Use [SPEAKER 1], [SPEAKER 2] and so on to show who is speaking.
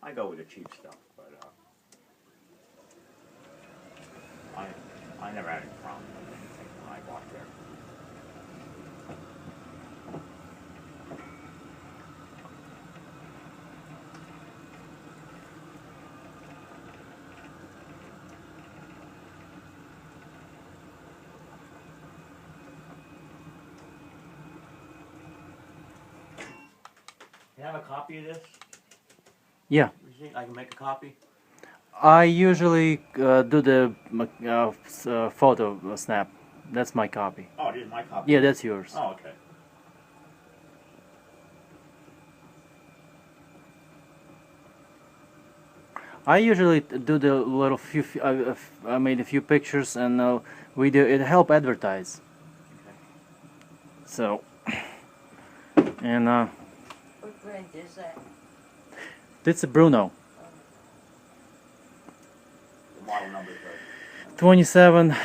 [SPEAKER 1] I go with the cheap stuff, but I never had any problem with anything when I bought there. You have a copy of this?
[SPEAKER 2] Yeah.
[SPEAKER 1] You think I can make a copy?
[SPEAKER 2] I usually do the photo snap. That's my copy.
[SPEAKER 1] Oh, this is my copy?
[SPEAKER 2] Yeah, that's yours.
[SPEAKER 1] Oh, okay.
[SPEAKER 2] I usually do the little few. I made a few pictures and video. It help advertise.
[SPEAKER 1] Okay.
[SPEAKER 2] So, and
[SPEAKER 3] What brand is that?
[SPEAKER 2] it's a Bruno.
[SPEAKER 1] The model number is
[SPEAKER 2] 27